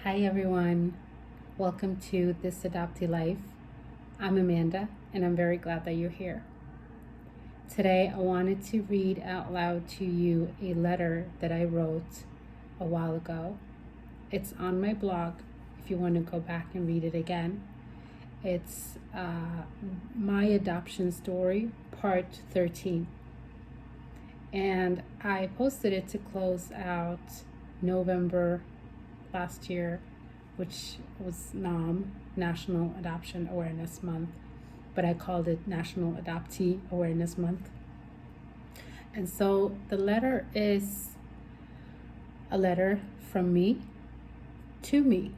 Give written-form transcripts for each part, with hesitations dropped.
Hi everyone, welcome to This Adoptee Life. I'm Amanda and I'm very glad that you're here. Today I wanted to read out loud to you a letter that I wrote a while ago. It's on my blog if you want to go back and read it again. It's my adoption story, part 13. And I posted it to close out November last year, which was NAM, National Adoption Awareness Month, but I called it National Adoptee Awareness Month. And so the letter is a letter from me to me.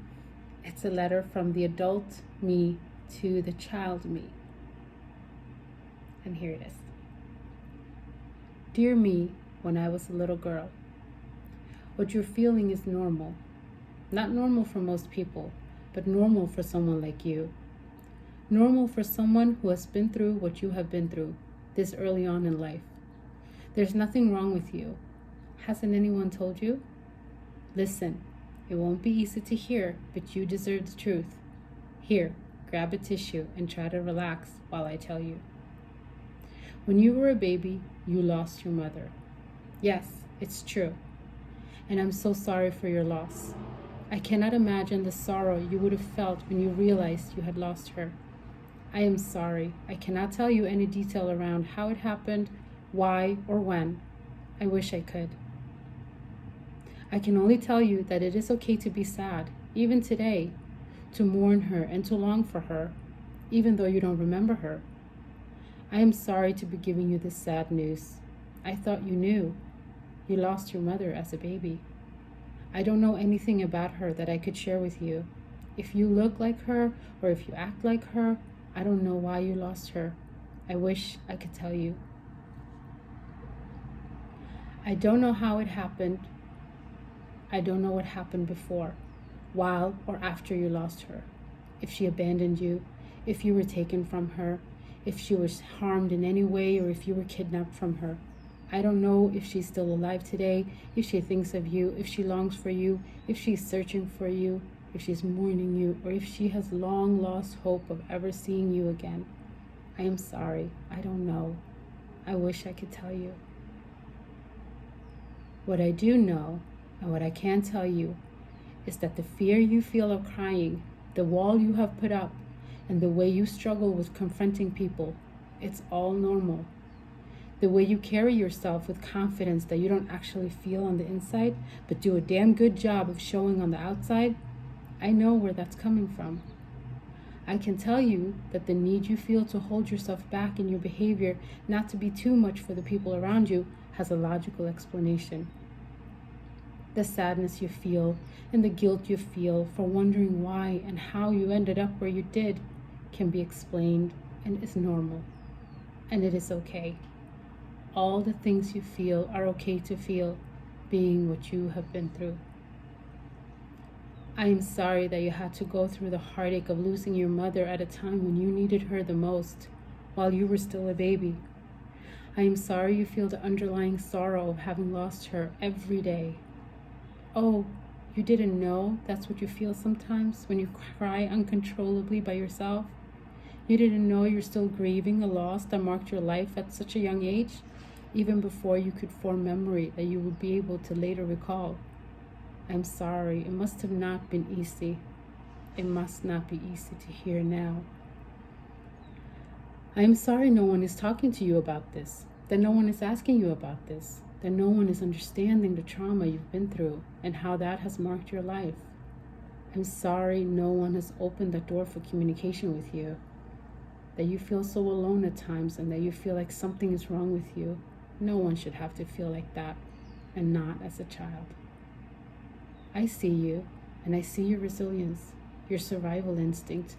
It's a letter from the adult me to the child me. And here it is. Dear me, when I was a little girl, what you're feeling is normal. Not normal for most people, but normal for someone like you. Normal for someone who has been through what you have been through this early on in life. There's nothing wrong with you. Hasn't anyone told you? Listen, it won't be easy to hear, but you deserve the truth. Here, grab a tissue and try to relax while I tell you. When you were a baby, you lost your mother. Yes, it's true. And I'm so sorry for your loss. I cannot imagine the sorrow you would have felt when you realized you had lost her. I am sorry. I cannot tell you any detail around how it happened, why, or when. I wish I could. I can only tell you that it is okay to be sad, even today, to mourn her and to long for her, even though you don't remember her. I am sorry to be giving you this sad news. I thought you knew. You lost your mother as a baby. I don't know anything about her that I could share with you. If you look like her or if you act like her, I don't know why you lost her. I wish I could tell you. I don't know how it happened. I don't know what happened before, while or after you lost her. If she abandoned you, if you were taken from her, if she was harmed in any way, or if you were kidnapped from her. I don't know if she's still alive today, if she thinks of you, if she longs for you, if she's searching for you, if she's mourning you, or if she has long lost hope of ever seeing you again. I am sorry. I don't know. I wish I could tell you. What I do know, and what I can tell you, is that the fear you feel of crying, the wall you have put up, and the way you struggle with confronting people, it's all normal. The way you carry yourself with confidence that you don't actually feel on the inside, but do a damn good job of showing on the outside, I know where that's coming from. I can tell you that the need you feel to hold yourself back in your behavior, not to be too much for the people around you, has a logical explanation. The sadness you feel and the guilt you feel for wondering why and how you ended up where you did can be explained and is normal. And it is okay. All the things you feel are okay to feel, being what you have been through. I am sorry that you had to go through the heartache of losing your mother at a time when you needed her the most, while you were still a baby. I am sorry you feel the underlying sorrow of having lost her every day. Oh, you didn't know that's what you feel sometimes when you cry uncontrollably by yourself? You didn't know you're still grieving a loss that marked your life at such a young age, even before you could form memory that you would be able to later recall. I'm sorry, it must have not been easy. It must not be easy to hear now. I am sorry no one is talking to you about this, that no one is asking you about this, that no one is understanding the trauma you've been through and how that has marked your life. I'm sorry no one has opened the door for communication with you, that you feel so alone at times and that you feel like something is wrong with you. No one should have to feel like that, and not as a child. I see you, and I see your resilience, your survival instinct.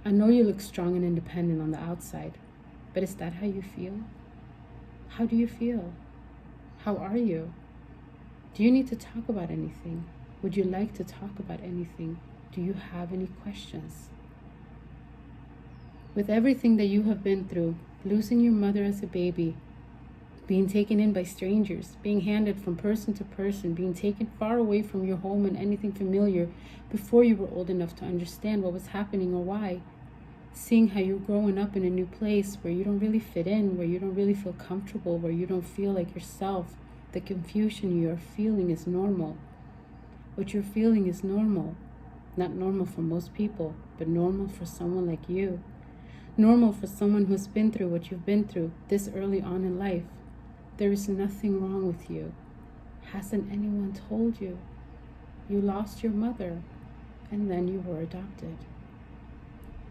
I know you look strong and independent on the outside, but is that how you feel? How do you feel? How are you? Do you need to talk about anything? Would you like to talk about anything? Do you have any questions? With everything that you have been through, losing your mother as a baby, being taken in by strangers, being handed from person to person, being taken far away from your home and anything familiar before you were old enough to understand what was happening or why. Seeing how you're growing up in a new place where you don't really fit in, where you don't really feel comfortable, where you don't feel like yourself. The confusion you're feeling is normal. What you're feeling is normal. Not normal for most people, but normal for someone like you. Normal for someone who's been through what you've been through this early on in life. There is nothing wrong with you. Hasn't anyone told you? You lost your mother, and then you were adopted.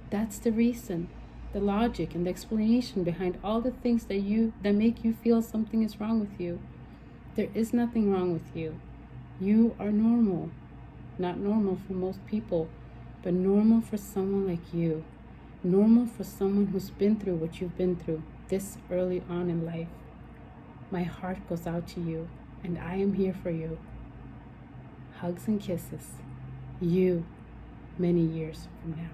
That's the reason, the logic and the explanation behind all the things that make you feel something is wrong with you. There is nothing wrong with you. You are normal. Not normal for most people, but normal for someone like you. Normal for someone who's been through what you've been through this early on in life. My heart goes out to you, and I am here for you. Hugs and kisses. You, many years from now.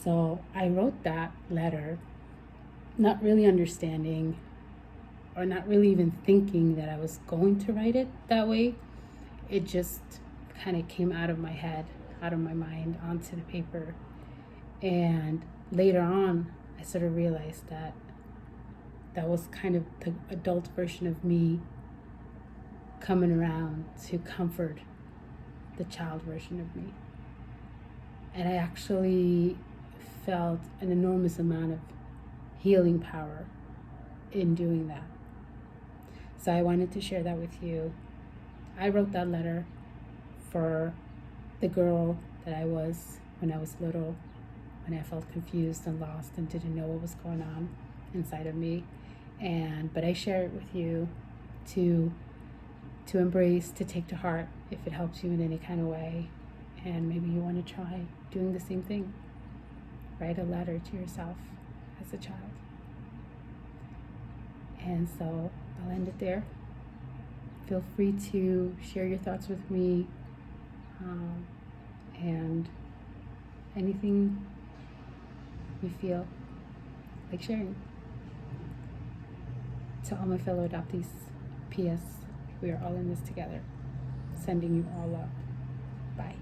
So I wrote that letter, not really understanding or not really even thinking that I was going to write it that way. It just kind of came out of my head, out of my mind, onto the paper. And later on, I sort of realized that was kind of the adult version of me coming around to comfort the child version of me. And I actually felt an enormous amount of healing power in doing that. So I wanted to share that with you. I wrote that letter for the girl that I was when I was little, when I felt confused and lost and didn't know what was going on inside of me. But I share it with you to embrace, to take to heart if it helps you in any kind of way. And maybe you want to try doing the same thing. Write a letter to yourself as a child. And so I'll end it there. Feel free to share your thoughts with me, and anything you feel like sharing. To all my fellow adoptees, P.S. We are all in this together. Sending you all love. Bye.